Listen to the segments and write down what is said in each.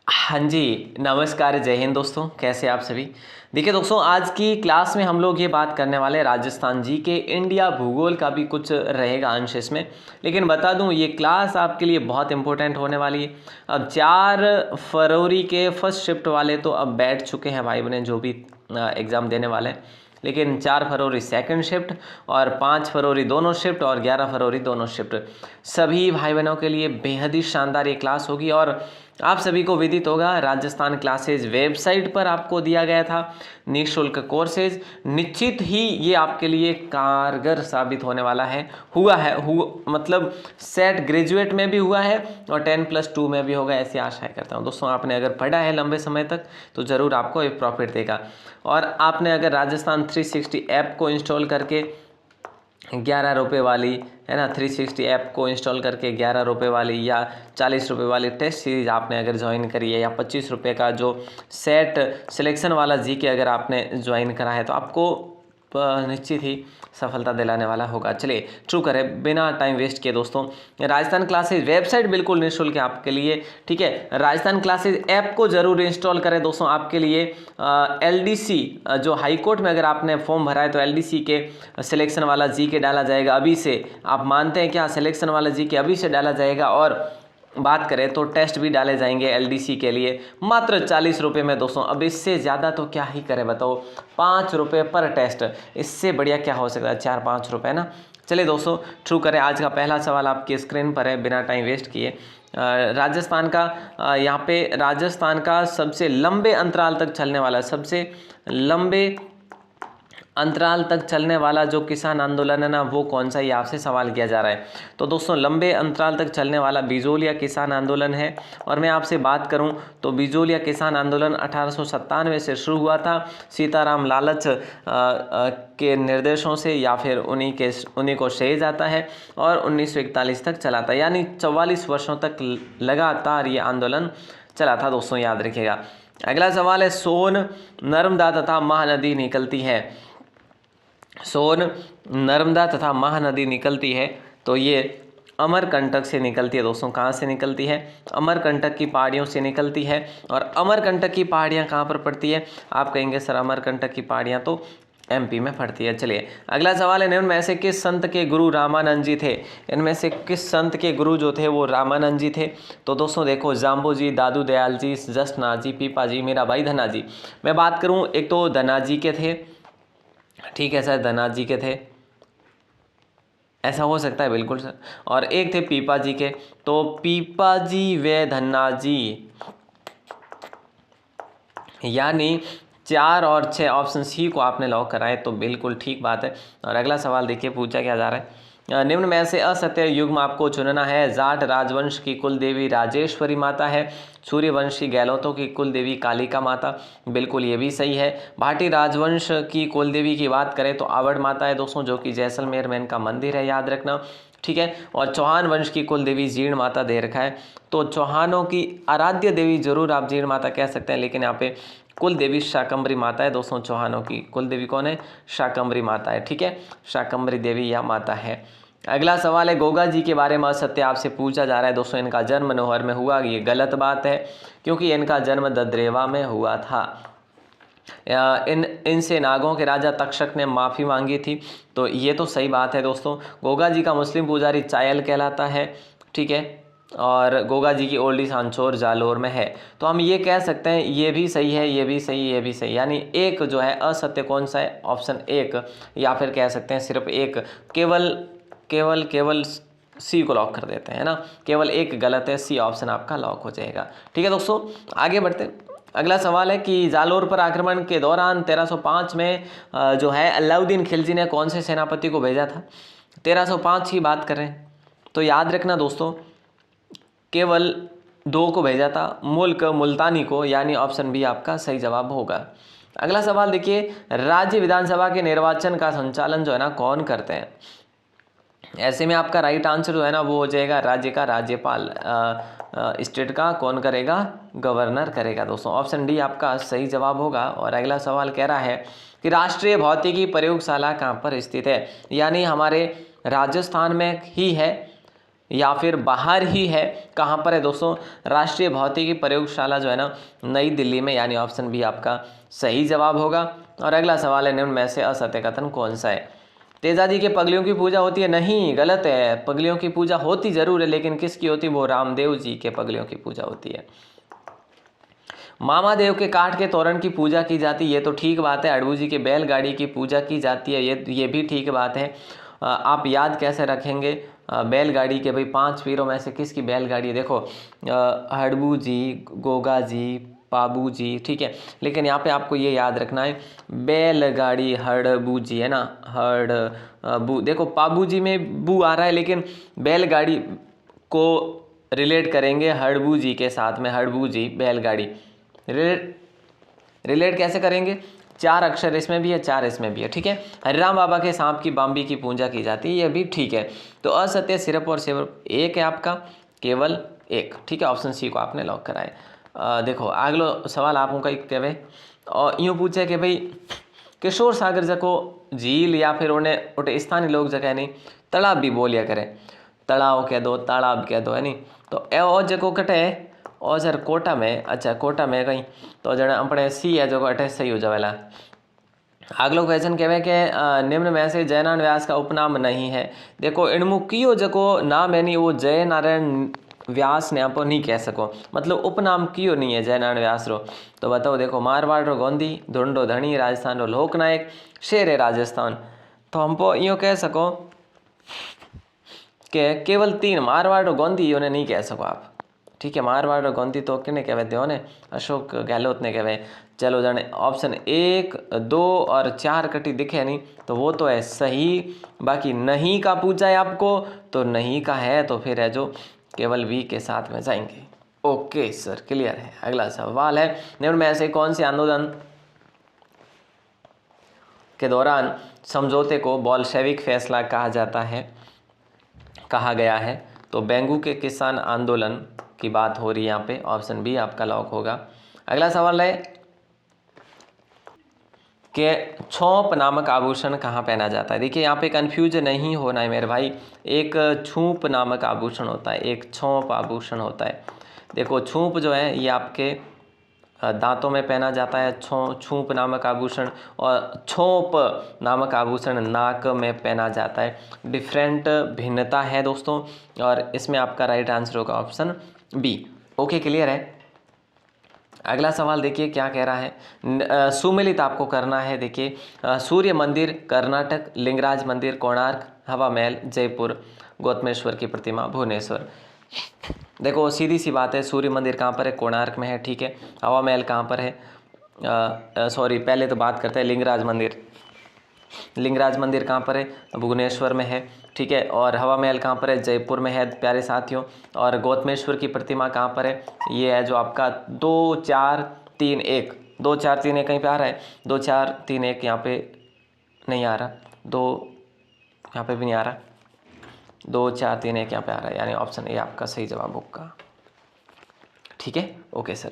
हाँ जी, नमस्कार, जय हिंद दोस्तों। कैसे आप सभी। देखिए दोस्तों, आज की क्लास में हम लोग ये बात करने वाले हैं राजस्थान जी के, इंडिया भूगोल का भी कुछ रहेगा अंश इसमें। लेकिन बता दूं, ये क्लास आपके लिए बहुत इंपॉर्टेंट होने वाली है। अब 4 फरवरी के फर्स्ट शिफ्ट वाले तो अब बैठ चुके हैं भाई बहन, जो भी एग्ज़ाम देने वाले हैं। लेकिन 4 फरवरी सेकंड शिफ्ट और 5 फरवरी दोनों शिफ्ट और 11 फरवरी दोनों शिफ्ट सभी भाई बहनों के लिए बेहद ही शानदार ये क्लास होगी। और आप सभी को विदित होगा, राजस्थान क्लासेज वेबसाइट पर आपको दिया गया था निःशुल्क कोर्सेज। निश्चित ही ये आपके लिए कारगर साबित होने वाला है। मतलब सेट ग्रेजुएट में भी हुआ है और 10+2 में भी होगा, ऐसी आशाएं करता हूँ। दोस्तों, आपने अगर पढ़ा है लंबे समय तक तो ज़रूर आपको एक प्रॉफिट देगा। और आपने अगर राजस्थान 360 ऐप को इंस्टॉल करके 11 रुपये वाली, है ना, 360 ऐप को इंस्टॉल करके 11 रुपये वाली या 40 रुपये वाली टेस्ट सीरीज़ आपने अगर ज्वाइन करी है, या 25 रुपये का जो सेट सिलेक्शन वाला जीके अगर आपने ज्वाइन करा है, तो आपको निश्चित ही सफलता दिलाने वाला होगा। चलिए शुरू करें बिना टाइम वेस्ट किए दोस्तों। राजस्थान क्लासेज वेबसाइट बिल्कुल निःशुल्क है आपके लिए, ठीक है। राजस्थान क्लासेज ऐप को जरूर इंस्टॉल करें दोस्तों। आपके लिए एलडीसी, जो हाई कोर्ट में अगर आपने फॉर्म भरा है तो एलडीसी के सिलेक्शन वाला जीके डाला जाएगा अभी से। आप मानते हैं क्या? सिलेक्शन वाला जीके अभी से डाला जाएगा। और बात करें तो टेस्ट भी डाले जाएंगे एलडीसी के लिए मात्र 40 रुपये में दोस्तों। अब इससे ज़्यादा तो क्या ही करें बताओ, 5 रुपये पर टेस्ट, इससे बढ़िया क्या हो सकता है? 4-5 रुपये ना। चलिए दोस्तों शुरू करें। आज का पहला सवाल आपकी स्क्रीन पर है, बिना टाइम वेस्ट किए। राजस्थान का यहाँ पे राजस्थान का सबसे लंबे अंतराल तक चलने वाला, सबसे लंबे अंतराल तक चलने वाला जो किसान आंदोलन है ना, वो कौन सा, ये आपसे सवाल किया जा रहा है। तो दोस्तों, लंबे अंतराल तक चलने वाला बिजोलिया किसान आंदोलन है। और मैं आपसे बात करूं तो बिजोलिया किसान आंदोलन 1897 से शुरू हुआ था, सीताराम लालच के निर्देशों से, या फिर उन्हीं को श्रेय जाता है। और 1941 तक चला था, यानी 44 वर्षों तक लगातार ये आंदोलन चला था दोस्तों, याद रखिएगा। अगला सवाल है, सोन, नर्मदा तथा महानदी निकलती है। सोन, नर्मदा तथा महानदी निकलती है तो ये अमरकंटक से निकलती है दोस्तों। कहाँ से निकलती है? अमरकंटक की पहाड़ियों से निकलती है। और अमरकंटक की पहाड़ियाँ कहाँ पर पड़ती है? आप कहेंगे सर अमरकंटक की पहाड़ियाँ तो एमपी में पड़ती है। चलिए अगला सवाल है, निम्न में से किस संत के गुरु रामानंद जी थे? इनमें से किस संत के गुरु जो थे वो रामानंद जी थे? तो दोस्तों देखो, जाम्बू जी, दादू दयाल जी, जसना जी, पीपा जी, मीराबाई, धना जी। मैं बात करूँ, एक तो धना जी के थे, ठीक है सर, धना जी के थे, ऐसा हो सकता है, बिल्कुल सर। और एक थे पीपा जी के, तो पीपा जी व धन्ना जी, यानी 4 और 6 ऑप्शन सी को आपने लॉक कराए तो बिल्कुल ठीक बात है। और अगला सवाल देखिए, पूछा क्या जा रहा है, निम्न में से असत्य युग्म आपको चुनना है। जाट राजवंश की कुल देवी राजेश्वरी माता है। सूर्यवंशी गहलोतों की कुल देवी कालिका माता, बिल्कुल ये भी सही है। भाटी राजवंश की कुल देवी की बात करें तो आवड़ माता है दोस्तों, जो कि जैसलमेर में इनका मंदिर है, याद रखना, ठीक है। और चौहान वंश की कुल देवी जीर्ण माता दे रखा है, तो चौहानों की आराध्य देवी जरूर आप जीर्ण माता कह सकते हैं, लेकिन यहाँ पे कुल देवी शाकंभरी माता है दोस्तों। चौहानों की कुल देवी कौन है? शाकंभरी माता है, ठीक है, शाकंभरी देवी या माता है। अगला सवाल है, गोगा जी के बारे में असत्य आपसे पूछा जा रहा है दोस्तों। इनका जन्म नौहर में हुआ, ये गलत बात है, क्योंकि इनका जन्म ददरेवा में हुआ था। इनसे नागों के राजा तक्षक ने माफ़ी मांगी थी, तो ये तो सही बात है दोस्तों। गोगा जी का मुस्लिम पुजारी चायल कहलाता है, ठीक है। और गोगा जी की ओल्डी सांचौर जालोर में है, तो हम ये कह सकते हैं ये भी सही है, ये भी सही, ये भी सही, यानी एक जो है असत्य कौन सा है? ऑप्शन 1, या फिर कह सकते हैं सिर्फ एक, केवल सी को लॉक कर देते हैं ना, केवल एक गलत है, सी ऑप्शन आपका लॉक हो जाएगा, ठीक है दोस्तों। आगे बढ़ते हैं। अगला सवाल है कि जालोर पर आक्रमण के दौरान 1305 में जो है अलाउद्दीन खिलजी ने कौन से सेनापति को भेजा था? 1305 की बात कर रहे हैं तो याद रखना दोस्तों, केवल 2 को भेजा था, मुल्क मुल्तानी को, यानी ऑप्शन बी आपका सही जवाब होगा। अगला सवाल देखिए, राज्य विधानसभा के निर्वाचन का संचालन जो है ना कौन करते हैं? ऐसे में आपका राइट आंसर जो है ना वो हो जाएगा राज्य का राज्यपाल। स्टेट का कौन करेगा? गवर्नर करेगा दोस्तों। ऑप्शन डी आपका सही जवाब होगा। और अगला सवाल कह रहा है कि राष्ट्रीय भौतिकी प्रयोगशाला कहाँ पर स्थित है? यानी हमारे राजस्थान में ही है, या फिर बाहर ही है? कहाँ पर है दोस्तों? राष्ट्रीय भौतिकी प्रयोगशाला जो है ना, नई दिल्ली में, यानी ऑप्शन बी आपका सही जवाब होगा। और अगला सवाल है, निम्न में से असत्य कथन कौन सा है? तेजाजी के पगलियों की पूजा होती है? नहीं, गलत है। पगलियों की पूजा होती जरूर है, लेकिन किसकी होती है? वो रामदेव जी के पगलियों की पूजा होती है। मामा देव के काठ के तोरण की पूजा की जाती है, ये तो ठीक बात है। अड़बू जी के बैलगाड़ी की पूजा की जाती है, ये भी ठीक बात है। आप याद कैसे रखेंगे बैलगाड़ी के? भाई 5 पीरों में से किसकी बैलगाड़ी है? देखो हड़बू जी, गोगा जी, पाबू जी, ठीक है। लेकिन यहाँ पे आपको ये याद रखना है, बैलगाड़ी हड़बू जी है ना, बू। देखो पाबू जी में बू आ रहा है, लेकिन बैलगाड़ी को रिलेट करेंगे हड़बू जी के साथ में। हड़बू जी बैलगाड़ी रिलेट कैसे करेंगे? 4 अक्षर इसमें भी है, 4 इसमें भी है, ठीक है। हरिराम बाबा के सांप की बाम्बी की पूजा की जाती है, ये भी ठीक है। तो असत्य सिर्फ और सिर्फ एक है आपका, केवल एक, ठीक है। ऑप्शन सी को आपने लॉक कराए। देखो अगलो सवाल आपको कई कहे और यूँ पूछे कि भाई किशोर सागर जको झील या फिर उन्हें उठे स्थानीय लोग जगह नहीं तालाब भी बोलिया करें। तालाब कह दो, तालाब कह दो, है नहीं। तो ए ओ जको कटे है और सर कोटा में, अच्छा कोटा में कहीं तो जड़े अपने सी है जो अटे सही हो जावेला। अगलो क्वेश्चन कहे कि निम्न में से जयनारायण व्यास का उपनाम नहीं है। देखो इनमु कियो जको नाम है नहीं वो जय नारायण व्यास ने आप नहीं कह सको, मतलब उपनाम कियो नहीं है जयनारायण व्यास रो। तो बताओ, देखो मारवाड़ रो गोंदी, धुंडो धनी, राजस्थान रो लोकनायक, शेर है राजस्थान। तो हमको यो कह सको कि केवल 3 मारवाड़ रो गोंदी योने नहीं कह सको आप, ठीक है। मारवाड़ रो गोंदी तो किने कहवे दो ने, अशोक गहलोत ने कहवे। चलो जाने ऑप्शन 1, 2 और 4 कटी दिखे नहीं तो वो तो है सही। बाकी नहीं का पूछा है आपको, तो नहीं का है तो फिर है जो केवल बी के साथ में जाएंगे। ओके सर, क्लियर है। अगला सवाल है, निम्न में ऐसे कौन से आंदोलन के दौरान समझौते को बोल्शेविक फैसला कहा गया है? तो बेंगू के किसान आंदोलन की बात हो रही है यहाँ पे, ऑप्शन बी आपका लॉक होगा। अगला सवाल है कि छोंप नामक आभूषण कहाँ पहना जाता है? देखिए यहाँ पे कंफ्यूज नहीं होना है मेरे भाई, एक छूप नामक आभूषण होता है, एक छोंप आभूषण होता है। देखो छूप जो है ये आपके दांतों में पहना जाता है, छूप नामक आभूषण, और छोंप नामक आभूषण नाक में पहना जाता है। डिफरेंट भिन्नता है दोस्तों, और इसमें आपका राइट आंसर होगा ऑप्शन बी। ओके, क्लियर है। अगला सवाल देखिए क्या कह रहा है, सुमेलित आपको करना है। देखिए सूर्य मंदिर कर्नाटक, लिंगराज मंदिर कोणार्क, हवा महल जयपुर, गौतमेश्वर की प्रतिमा भुवनेश्वर। देखो सीधी सी बात है, सूर्य मंदिर कहाँ पर है? कोणार्क में है, ठीक है। हवा महल कहाँ पर है? सॉरी, पहले तो बात करते हैं लिंगराज मंदिर। लिंगराज मंदिर कहाँ पर है? भुवनेश्वर में है, ठीक है। और हवा महल कहाँ पर है? जयपुर में है प्यारे साथियों। और गौतमेश्वर की प्रतिमा कहाँ पर है? ये है जो आपका 2 4 3 1, 2 4 3 1 कहीं पे आ रहा है? 2 4 3 1 यहाँ पे नहीं आ रहा, 2 यहाँ पे भी नहीं आ रहा, 2 4 3 1 यहाँ पे आ रहा है, यानी ऑप्शन ए आपका सही जवाब होगा, ठीक है। Okay sir.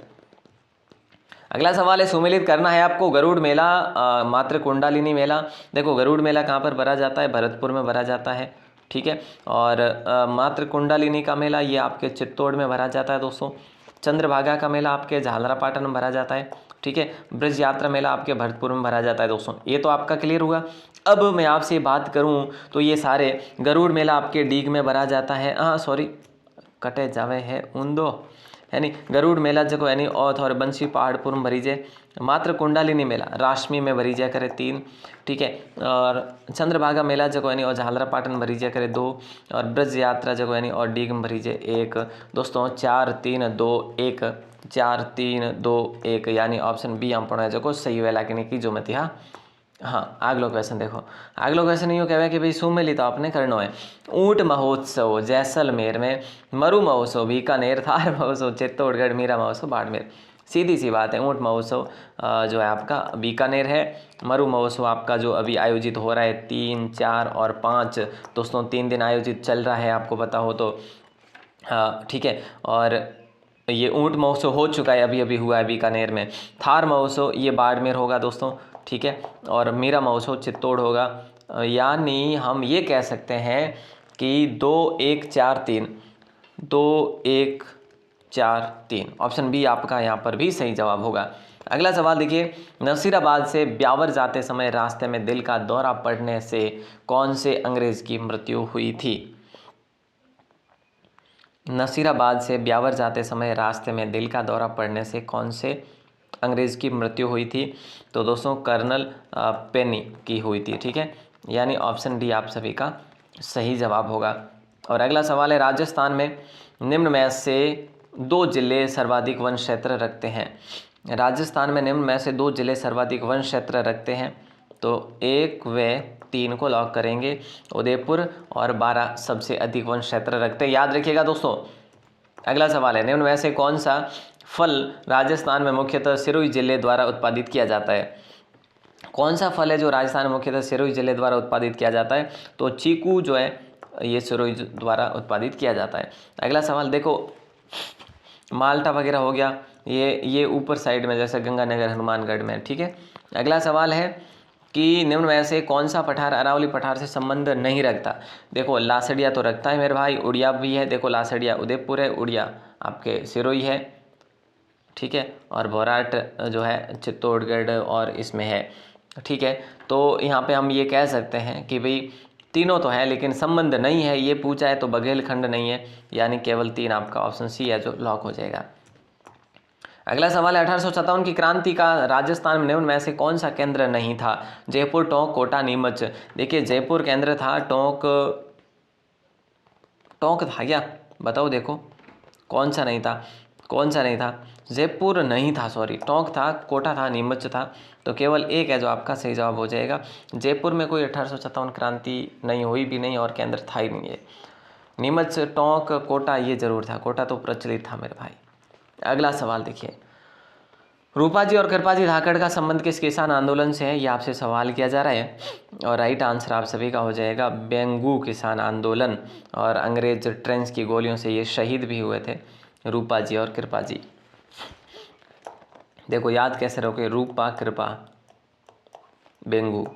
अगला सवाल है, सुमेलित करना है आपको गरुड़ मेला मात्र कुंडालिनी मेला। देखो गरुड़ मेला कहाँ पर भरा जाता है? भरतपुर में भरा जाता है, ठीक है। और मात्र कुंडालिनी का मेला ये आपके चित्तौड़ में भरा जाता है दोस्तों। चंद्रभागा का मेला आपके झालरापाटन में भरा जाता है, ठीक है। ब्रज यात्रा मेला आपके भरतपुर में भरा जाता है दोस्तों। ये तो आपका क्लियर हुआ। अब मैं आपसे बात करूँ तो ये सारे, गरुड़ मेला आपके डीग में भरा जाता है, हाँ सॉरी कटे जावे है ऊंदो, यानी गरुड़ मेला जो यानी औथ और बंसी पहाड़पुर में भरी जाए। मात्र कुंडालिनी मेला राशमी में भरी जाए करे 3, ठीक है। और चंद्रभागा मेला जो यानी और झालरापाटन भरी जाए करे 2, और ब्रज यात्रा जो यानी और डीग में भरी जाए 1। दोस्तों 4 3 2 1, 4 3 2 1, यानी ऑप्शन बी हम पढ़ा जो सही वेला की जो मत हाँ। अगलो क्वेश्चन देखो, अगलो क्वेश्चन यूँ कहवा कि भाई सुमेलित आपने करना है। ऊँट महोत्सव जैसलमेर में, मरु महोत्सव बीकानेर, थार महोत्सव चित्तौड़गढ़, मीरा महोत्सव बाड़मेर। सीधी सी बात है, ऊँट महोत्सव जो है आपका बीकानेर है। मरु महोत्सव आपका जो अभी आयोजित हो रहा है 3 4 और 5 दोस्तों 3 दिन आयोजित चल रहा है, आपको पता हो तो, ठीक है। और ये ऊँट महोत्सव हो चुका है, अभी अभी हुआ है बीकानेर में। थार महोत्सव ये बाड़मेर होगा दोस्तों, ठीक है। और मीरा महोत्सव चित्तौड़ होगा। यानी हम ये कह सकते हैं कि 2-1-4-3, 2-1-4-3, ऑप्शन बी आपका यहाँ पर भी सही जवाब होगा। अगला सवाल देखिए, नसीराबाद से ब्यावर जाते समय रास्ते में दिल का दौरा पड़ने से कौन से अंग्रेज की मृत्यु हुई थी? नसीराबाद से ब्यावर जाते समय रास्ते में दिल का दौरा पड़ने से कौन से अंग्रेज की मृत्यु हुई थी? तो दोस्तों कर्नल पेनी की हुई थी, ठीक है, यानी ऑप्शन डी आप सभी का सही जवाब होगा। और अगला सवाल है, राजस्थान में निम्न में से 2 जिले सर्वाधिक वन क्षेत्र रखते हैं। राजस्थान में निम्न में से 2 जिले सर्वाधिक वन क्षेत्र रखते हैं, तो 1 व 3 को लॉक करेंगे। उदयपुर और 12 सबसे अधिक वन क्षेत्र रखते हैं, याद रखिएगा दोस्तों। अगला सवाल है, निम्न में से कौन सा फल राजस्थान में मुख्यतः सिरोही जिले द्वारा उत्पादित किया जाता है? कौन सा फल है जो राजस्थान में मुख्यतः सिरोही जिले द्वारा उत्पादित किया जाता है? तो चीकू जो है ये सिरोही द्वारा उत्पादित किया जाता है। अगला सवाल देखो, माल्टा वगैरह हो गया, ये ऊपर साइड में जैसे गंगानगर हनुमानगढ़ में, ठीक है। अगला सवाल है कि निम्न में से कौन सा पठार अरावली पठार से संबंध नहीं रखता? देखो लासड़िया तो रखता है मेरे भाई, उड़िया भी है, देखो लासड़िया उदयपुर है, उड़िया आपके सिरोही है, ठीक है, और बोराट जो है चित्तौड़गढ़ और इसमें है, ठीक है। तो यहाँ पे हम ये कह सकते हैं कि भाई तीनों तो है लेकिन संबंध नहीं है, ये पूछा है तो बघेलखंड नहीं है, यानी केवल 3 आपका ऑप्शन सी है जो लॉक हो जाएगा। अगला सवाल है, 1857 की क्रांति का राजस्थान में निम्न में से कौन सा केंद्र नहीं था? जयपुर, टोंक, कोटा, नीमच। देखिए जयपुर केंद्र था, टोंक था क्या? बताओ देखो, कौन सा नहीं था? कौन सा नहीं था? जयपुर नहीं था, सॉरी, टोंक था, कोटा था, नीमच था, तो केवल एक है जो आपका सही जवाब हो जाएगा। जयपुर में कोई 1857 क्रांति नहीं हुई भी नहीं और केंद्र था ही नहीं है। नीमच, टोंक, कोटा ये जरूर था, कोटा तो प्रचलित था मेरे भाई। अगला सवाल देखिए, रूपाजी और कृपाजी धाकड़ का संबंध किस किसान आंदोलन से है? ये आपसे सवाल किया जा रहा है और राइट आंसर आप सभी का हो जाएगा बेंगू किसान आंदोलन, और अंग्रेज ट्रेंच की गोलियों से ये शहीद भी हुए थे रूपाजी और कृपाजी। देखो याद कैसे रखोगे, रूपा कृपा बेंगू,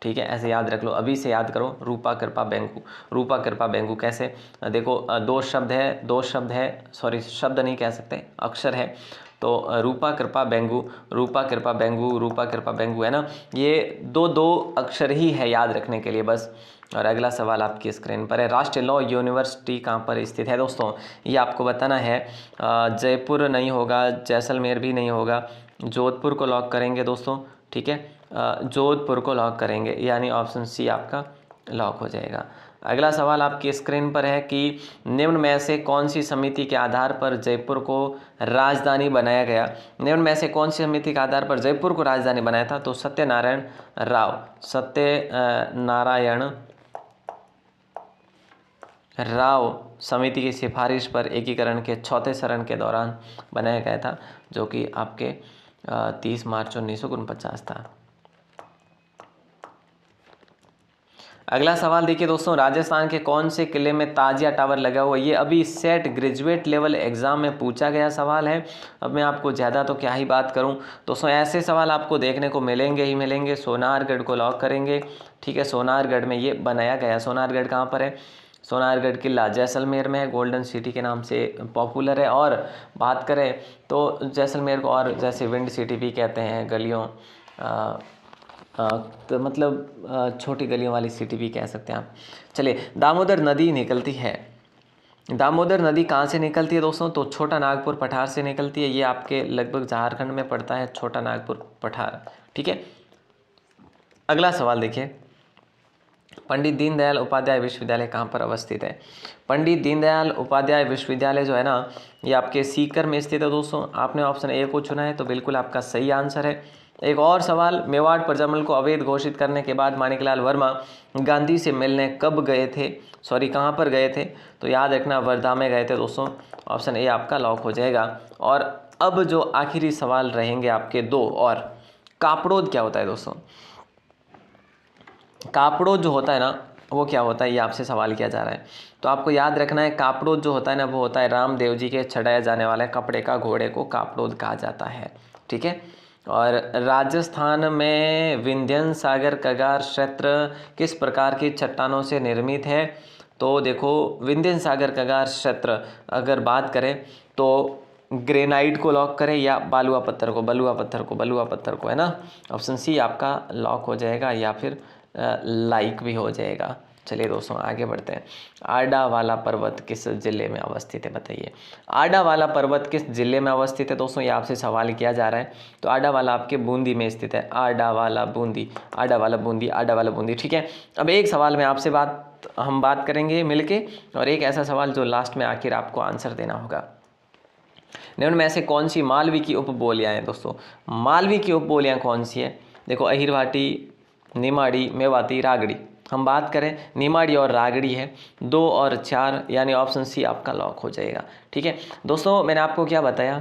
ठीक है, ऐसे याद रख लो, अभी से याद करो, रूपा कृपा बेंगू, रूपा कृपा बेंगू। कैसे? देखो 2 शब्द है, सॉरी शब्द नहीं कह सकते, अक्षर है, तो रूपा कृपा बेंगू, रूपा कृपा बेंगू, रूपा कृपा बेंगू है ना, ये दो अक्षर ही है याद रखने के लिए बस। और अगला सवाल आपकी स्क्रीन पर है, राष्ट्रीय लॉ यूनिवर्सिटी कहाँ पर स्थित है? दोस्तों ये आपको बताना है, जयपुर नहीं होगा, जैसलमेर भी नहीं होगा, जोधपुर को लॉक करेंगे दोस्तों, ठीक है, जोधपुर को लॉक करेंगे, यानी ऑप्शन सी आपका लॉक हो जाएगा। अगला सवाल आपकी स्क्रीन पर है कि निम्न में से कौन सी समिति के आधार पर जयपुर को राजधानी बनाया गया? निम्न में से कौन सी समिति के आधार पर जयपुर को राजधानी बनाया था? तो सत्यनारायण राव समिति की सिफारिश पर एकीकरण के 4थे चरण के दौरान बनाया गया था, जो कि आपके 30 मार्च 1949 था। अगला सवाल देखिए दोस्तों, राजस्थान के कौन से किले में ताजिया टावर लगा हुआ है? ये अभी सेट ग्रेजुएट लेवल एग्जाम में पूछा गया सवाल है। अब मैं आपको ज़्यादा तो क्या ही बात करूं दोस्तों, ऐसे सवाल आपको देखने को मिलेंगे ही मिलेंगे। सोनारगढ़ को लॉक करेंगे, ठीक है, सोनारगढ़ में ये बनाया गया। सोनारगढ़ कहाँ पर है? सोनारगढ़ किला जैसलमेर में है, गोल्डन सिटी के नाम से पॉपुलर है। और बात करें तो जैसलमेर को और जैसे विंड सिटी भी कहते हैं, गलियों तो मतलब छोटी गलियों वाली सिटी भी कह सकते हैं आप। चलिए, दामोदर नदी निकलती है, दामोदर नदी कहाँ से निकलती है दोस्तों? तो छोटा नागपुर पठार से निकलती है, ये आपके लगभग झारखंड में पड़ता है छोटा नागपुर पठार, ठीक है। अगला सवाल देखिए, पंडित दीनदयाल उपाध्याय विश्वविद्यालय कहाँ पर अवस्थित है? पंडित दीनदयाल उपाध्याय विश्वविद्यालय जो है ना, ये आपके सीकर में स्थित है दोस्तों। आपने ऑप्शन ए को चुना है तो बिल्कुल आपका सही आंसर है। एक और सवाल, मेवाड़ प्रजनन को अवैध घोषित करने के बाद माणिकलाल वर्मा गांधी से मिलने कब गए थे? सॉरी कहाँ पर गए थे? तो याद रखना वर्धा में गए थे दोस्तों, ऑप्शन ए आपका लॉक हो जाएगा। और अब जो आखिरी सवाल रहेंगे आपके 2 और, कापड़ोद क्या होता है दोस्तों? कापड़ोद जो होता है ना वो क्या होता है, ये आपसे सवाल किया जा रहा है। तो आपको याद रखना है, कापड़ोद जो होता है ना वो होता है रामदेव जी के चढ़ाया जाने वाले कपड़े का घोड़े को कापड़ोद कहा जाता है, ठीक है। और राजस्थान में विंध्यन सागर कगार क्षेत्र किस प्रकार की चट्टानों से निर्मित है? तो देखो विंध्य सागर कगार क्षेत्र अगर बात करें तो ग्रेनाइट को लॉक करें या बलुआ पत्थर को, है ना। ऑप्शन सी आपका लॉक हो जाएगा या फिर लाइक भी हो जाएगा। चलिए दोस्तों आगे बढ़ते हैं। आडा वाला पर्वत किस जिले में अवस्थित है, बताइए। आडा वाला पर्वत किस जिले में अवस्थित है दोस्तों, ये आपसे सवाल किया जा रहा है। तो आडा वाला आपके बूंदी में स्थित है। आडा वाला बूंदी, ठीक है। अब एक सवाल में आपसे हम बात करेंगे मिलके, और एक ऐसा सवाल जो लास्ट में आखिर आपको आंसर देना होगा। निम्न में से कौन सी मालवी की उपबोलियाँ हैं दोस्तों। मालवी की उपबोलियाँ कौन सी है, देखो अहिरवाटी, निमाड़ी, मेवाती, रागड़ी। हम बात करें निमाड़ी और रागड़ी है। 2 और 4 यानी ऑप्शन सी आपका लॉक हो जाएगा, ठीक है। दोस्तों मैंने आपको क्या बताया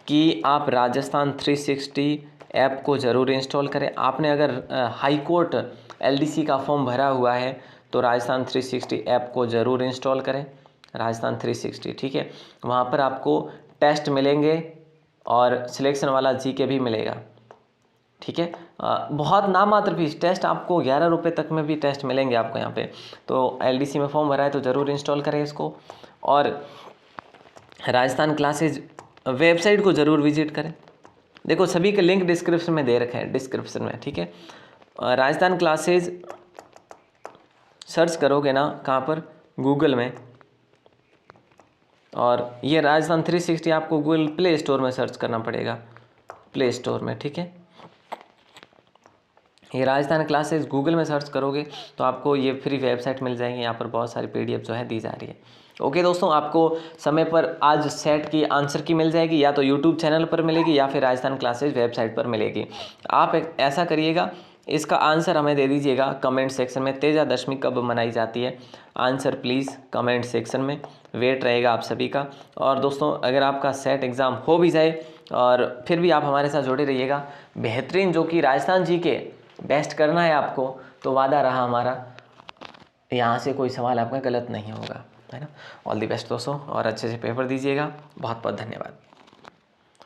कि आप राजस्थान 360 ऐप को ज़रूर इंस्टॉल करें। आपने अगर हाई कोर्ट LDC का फॉर्म भरा हुआ है तो राजस्थान 360 ऐप को ज़रूर इंस्टॉल करें, राजस्थान 360, ठीक है। वहाँ पर आपको टेस्ट मिलेंगे और सिलेक्शन वाला GK भी मिलेगा, ठीक है। बहुत नाम मात्र फीस, टेस्ट आपको 11 रुपये तक में भी टेस्ट मिलेंगे आपको यहाँ पे। तो LDC में फॉर्म भरा है तो ज़रूर इंस्टॉल करें इसको, और राजस्थान क्लासेज वेबसाइट को ज़रूर विजिट करें। देखो सभी के लिंक डिस्क्रिप्शन में दे रखे हैं, डिस्क्रिप्शन में, ठीक है। राजस्थान क्लासेज सर्च करोगे ना कहाँ पर, गूगल में, और ये राजस्थान 360 आपको गूगल प्ले स्टोर में सर्च करना पड़ेगा, प्ले स्टोर में, ठीक है। ये राजस्थान क्लासेस गूगल में सर्च करोगे तो आपको ये फ्री वेबसाइट मिल जाएगी। यहाँ पर बहुत सारी PDF जो है दी जा रही है। ओके दोस्तों, आपको समय पर आज सेट की आंसर की मिल जाएगी, या तो यूट्यूब चैनल पर मिलेगी या फिर राजस्थान क्लासेस वेबसाइट पर मिलेगी। आप ऐसा करिएगा, इसका आंसर हमें दे दीजिएगा कमेंट सेक्शन में। तेजा दशमी कब मनाई जाती है, आंसर प्लीज़ कमेंट सेक्शन में, वेट रहेगा आप सभी का। और दोस्तों अगर आपका सेट एग्ज़ाम हो भी जाए और फिर भी आप हमारे साथ जुड़े रहिएगा, बेहतरीन जो कि राजस्थान GK बेस्ट करना है आपको, तो वादा रहा हमारा, यहाँ से कोई सवाल आपका गलत नहीं होगा, है ना। ऑल दी बेस्ट दोस्तों, और अच्छे से पेपर दीजिएगा। बहुत बहुत धन्यवाद।